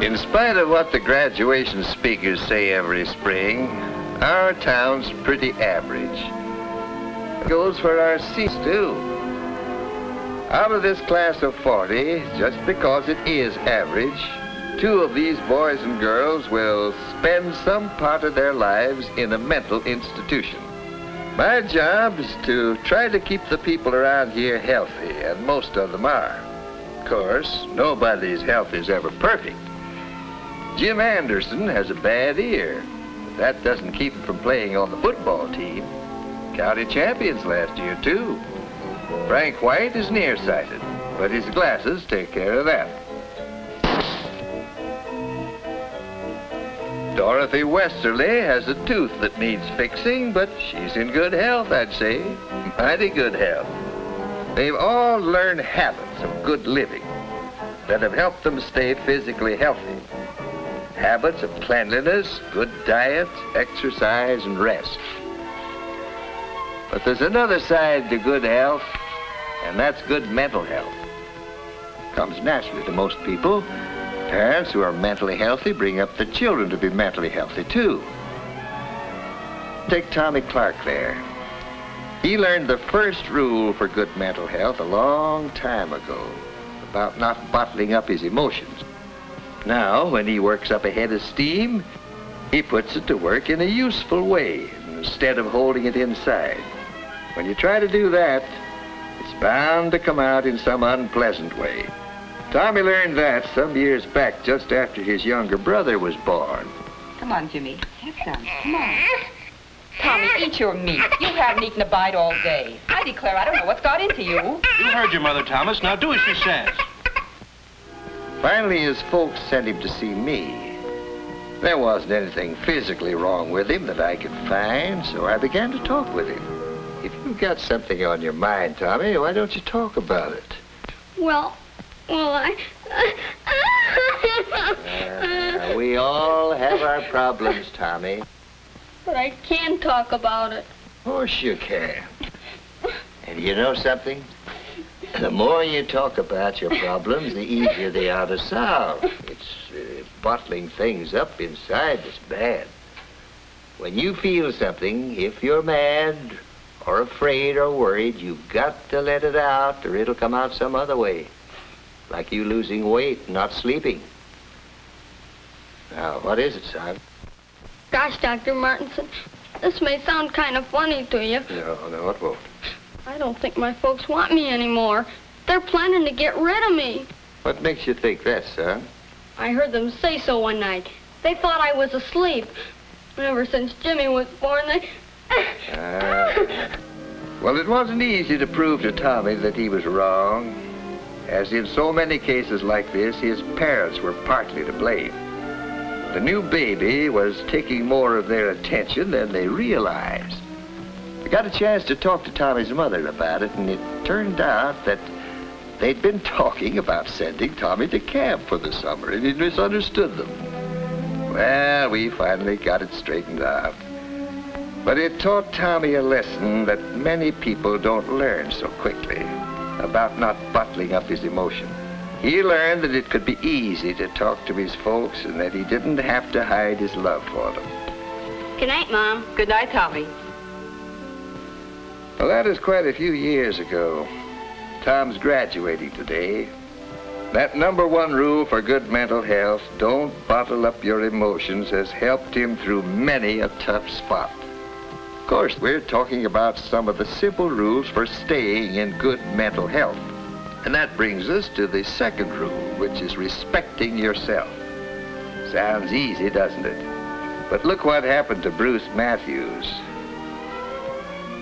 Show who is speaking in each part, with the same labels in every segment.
Speaker 1: In spite of what the graduation speakers say every spring, our town's pretty average. It goes for our seats, too. Out of this class of 40, just because it is average, 2 of these boys and girls will spend some part of their lives in a mental institution. My job is to try to keep the people around here healthy, and most of them are. Of course, nobody's health is ever perfect. Jim Anderson has a bad ear. That doesn't keep him from playing on the football team. County champions last year, too. Frank White is nearsighted, but his glasses take care of that. Dorothy Westerly has a tooth that needs fixing, but she's in good health, I'd say. Mighty good health. They've all learned habits of good living that have helped them stay physically healthy. Habits of cleanliness, good diet, exercise, and rest. But there's another side to good health, and that's good mental health. Comes naturally to most people. Parents who are mentally healthy bring up the children to be mentally healthy, too. Take Tommy Clark there. He learned the first rule for good mental health a long time ago, about not bottling up his emotions. Now, when he works up a head of steam, he puts it to work in a useful way instead of holding it inside. When you try to do that, it's bound to come out in some unpleasant way. Tommy learned that some years back, just after his younger brother was born.
Speaker 2: Come on, Jimmy. Have some. Come on. Tommy, eat your meat. You haven't eaten a bite all day. I declare I don't know what's got into you.
Speaker 3: You heard your mother, Thomas. Now do as she says.
Speaker 1: Finally, his folks sent him to see me. There wasn't anything physically wrong with him that I could find, so I began to talk with him. If you've got something on your mind, Tommy, why don't you talk about it?
Speaker 4: Well,
Speaker 1: We all have our problems, Tommy.
Speaker 4: But I can talk about it.
Speaker 1: Of course you can. And you know something? The more you talk about your problems, the easier they are to solve. It's bottling things up inside that's bad. When you feel something, if you're mad or afraid or worried, you've got to let it out or it'll come out some other way. Like you losing weight and not sleeping. Now, what is it, son?
Speaker 4: Gosh, Dr. Martinson, this may sound kind of funny to you.
Speaker 1: No, it won't.
Speaker 4: I don't think my folks want me anymore. They're planning to get rid of me.
Speaker 1: What makes you think that, son?
Speaker 4: I heard them say so one night. They thought I was asleep. Ever since Jimmy was born, they...
Speaker 1: Well, it wasn't easy to prove to Tommy that he was wrong. As in so many cases like this, his parents were partly to blame. The new baby was taking more of their attention than they realized. I got a chance to talk to Tommy's mother about it, and it turned out that they'd been talking about sending Tommy to camp for the summer, and he misunderstood them. Well, we finally got it straightened out. But it taught Tommy a lesson that many people don't learn so quickly, about not bottling up his emotion. He learned that it could be easy to talk to his folks and that he didn't have to hide his love for them.
Speaker 4: Good night, Mom.
Speaker 2: Good night, Tommy.
Speaker 1: Well, that is quite a few years ago. Tom's graduating today. That #1 rule for good mental health, don't bottle up your emotions, has helped him through many a tough spot. Of course, we're talking about some of the simple rules for staying in good mental health. And that brings us to the second rule, which is respecting yourself. Sounds easy, doesn't it? But look what happened to Bruce Matthews.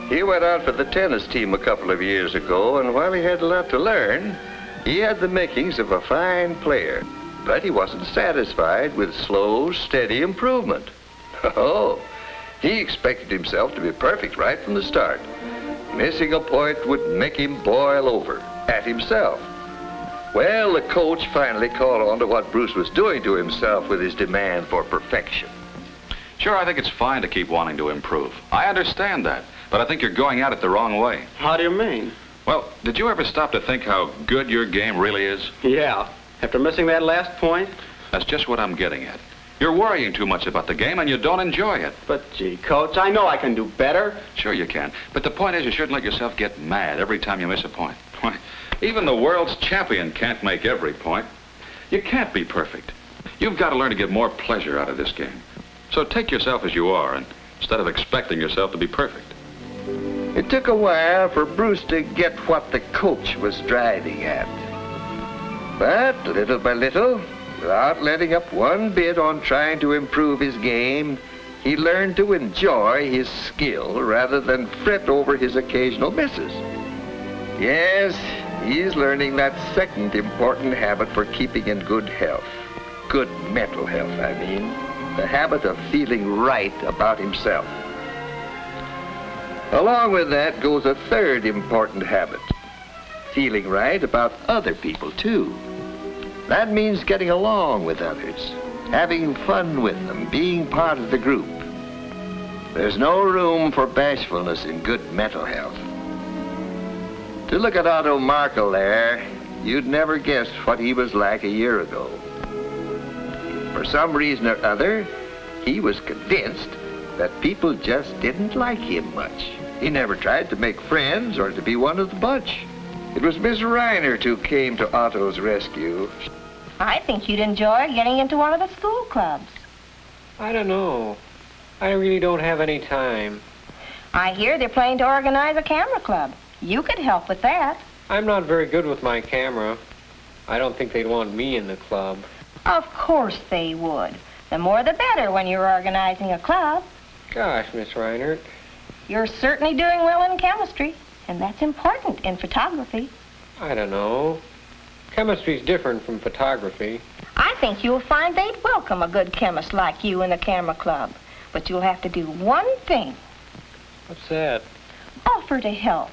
Speaker 1: He went out for the tennis team a couple of years ago, and while he had a lot to learn, he had the makings of a fine player. But he wasn't satisfied with slow, steady improvement. Oh, he expected himself to be perfect right from the start. Missing a point would make him boil over at himself. Well, the coach finally caught on to what Bruce was doing to himself with his demand for perfection.
Speaker 5: Sure, I think it's fine to keep wanting to improve. I understand that, but I think you're going at it the wrong way.
Speaker 3: How do you mean?
Speaker 5: Well, did you ever stop to think how good your game really is?
Speaker 3: Yeah. After missing that last point?
Speaker 5: That's just what I'm getting at. You're worrying too much about the game and you don't enjoy it.
Speaker 3: But, gee, Coach, I know I can do better.
Speaker 5: Sure you can. But the point is you shouldn't let yourself get mad every time you miss a point. Why, even the world's champion can't make every point. You can't be perfect. You've got to learn to get more pleasure out of this game. So take yourself as you are, and instead of expecting yourself to be perfect.
Speaker 1: It took a while for Bruce to get what the coach was driving at. But little by little, without letting up one bit on trying to improve his game, he learned to enjoy his skill rather than fret over his occasional misses. Yes, he's learning that second important habit for keeping in good health. Good mental health, I mean. The habit of feeling right about himself. Along with that goes a third important habit. Feeling right about other people, too. That means getting along with others, having fun with them, being part of the group. There's no room for bashfulness in good mental health. To look at Otto Markel there, you'd never guess what he was like a year ago. For some reason or other, he was convinced that people just didn't like him much. He never tried to make friends or to be one of the bunch. It was Miss Reinert who came to Otto's rescue.
Speaker 6: I think you'd enjoy getting into one of the school clubs.
Speaker 3: I don't know. I really don't have any time.
Speaker 6: I hear they're planning to organize a camera club. You could help with that.
Speaker 3: I'm not very good with my camera. I don't think they'd want me in the club.
Speaker 6: Of course they would. The more the better when you're organizing a club.
Speaker 3: Gosh, Miss Reinert.
Speaker 6: You're certainly doing well in chemistry, and that's important in photography.
Speaker 3: I don't know. Chemistry's different from photography.
Speaker 6: I think you'll find they'd welcome a good chemist like you in the camera club. But you'll have to do one thing.
Speaker 3: What's that?
Speaker 6: Offer to help.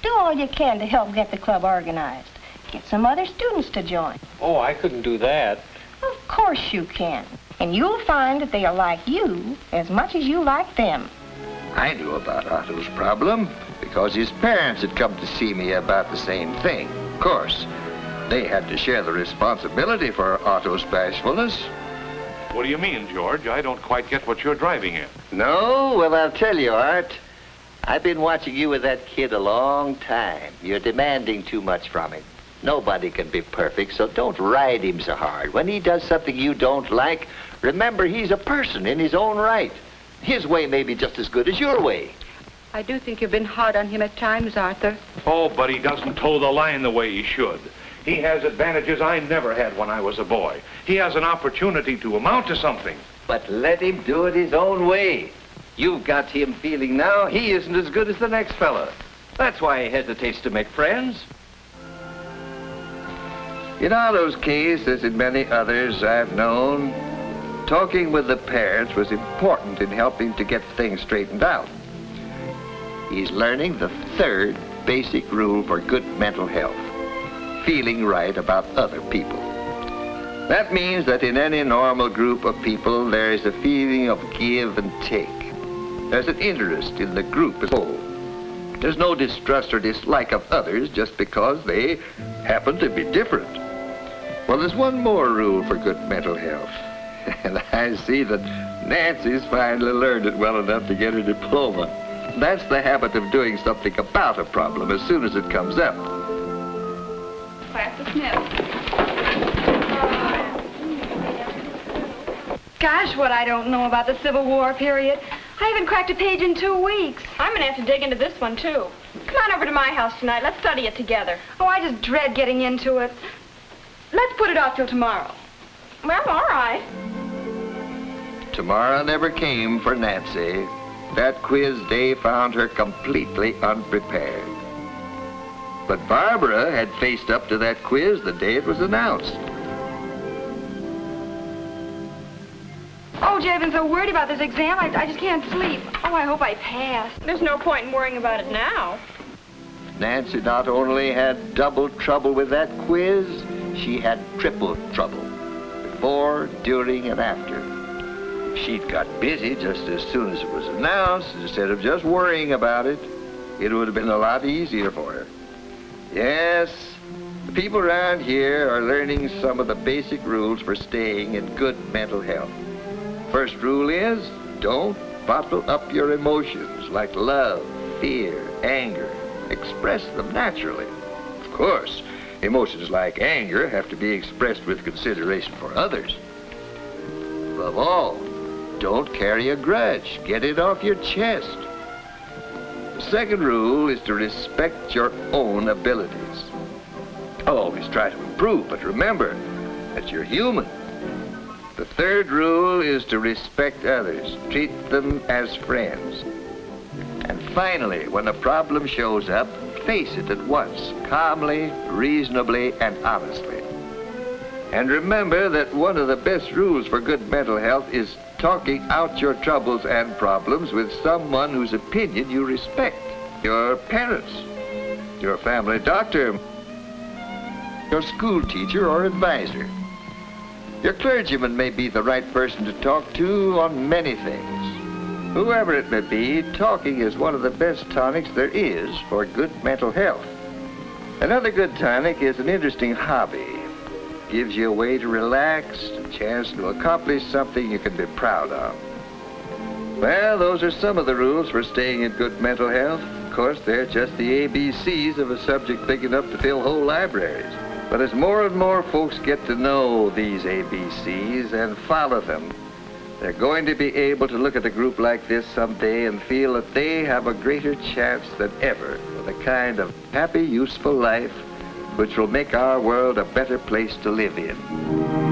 Speaker 6: Do all you can to help get the club organized. Get some other students to join.
Speaker 3: Oh, I couldn't do that.
Speaker 6: Of course you can. And you'll find that they'll like you as much as you like them.
Speaker 1: I knew about Otto's problem because his parents had come to see me about the same thing. Of course, they had to share the responsibility for Otto's bashfulness.
Speaker 7: What do you mean, George? I don't quite get what you're driving at.
Speaker 1: No? Well, I'll tell you, Art. I've been watching you with that kid a long time. You're demanding too much from him. Nobody can be perfect, so don't ride him so hard. When he does something you don't like, remember he's a person in his own right. His way may be just as good as your way.
Speaker 2: I do think you've been hard on him at times, Arthur.
Speaker 7: Oh, but he doesn't toe the line the way he should. He has advantages I never had when I was a boy. He has an opportunity to amount to something.
Speaker 1: But let him do it his own way. You've got him feeling now he isn't as good as the next fella. That's why he hesitates to make friends. In Otto's case, as in many others I've known, talking with the parents was important in helping to get things straightened out. He's learning the third basic rule for good mental health. Feeling right about other people. That means that in any normal group of people, there is a feeling of give and take. There's an interest in the group as a whole. There's no distrust or dislike of others just because they happen to be different. Well, there's one more rule for good mental health. And I see that Nancy's finally learned it well enough to get her diploma. That's the habit of doing something about a problem as soon as it comes up.
Speaker 2: Class dismissed. Gosh, what I don't know about the Civil War period. I haven't cracked a page in 2 weeks.
Speaker 4: I'm gonna have to dig into this one, too. Come on over to my house tonight. Let's study it together.
Speaker 2: Oh, I just dread getting into it. Let's put it off till tomorrow.
Speaker 4: Well, all right.
Speaker 1: Tomorrow never came for Nancy. That quiz day found her completely unprepared. But Barbara had faced up to that quiz the day it was announced.
Speaker 2: Oh, Jay, I've been so worried about this exam, I just can't sleep. Oh, I hope I pass.
Speaker 4: There's no point in worrying about it now.
Speaker 1: Nancy not only had double trouble with that quiz, she had triple trouble. Before, during, and after. If she'd got busy just as soon as it was announced, instead of just worrying about it, it would have been a lot easier for her. Yes, The people around here are learning some of the basic rules for staying in good mental health. First rule is, don't bottle up your emotions like love, fear, anger. Express them naturally. Of course, emotions like anger have to be expressed with consideration for others. Above all, don't carry a grudge. Get it off your chest. The second rule is to respect your own abilities. Always try to improve, but remember that you're human. The third rule is to respect others. Treat them as friends. And finally, when a problem shows up, face it at once, calmly, reasonably, and honestly. And remember that one of the best rules for good mental health is talking out your troubles and problems with someone whose opinion you respect. Your parents, your family doctor, your school teacher or advisor. Your clergyman may be the right person to talk to on many things. Whoever it may be, talking is one of the best tonics there is for good mental health. Another good tonic is an interesting hobby. Gives you a way to relax, a chance to accomplish something you can be proud of. Well, those are some of the rules for staying in good mental health. Of course, they're just the ABCs of a subject big enough to fill whole libraries. But as more and more folks get to know these ABCs and follow them, they're going to be able to look at a group like this someday and feel that they have a greater chance than ever for the kind of happy, useful life which will make our world a better place to live in.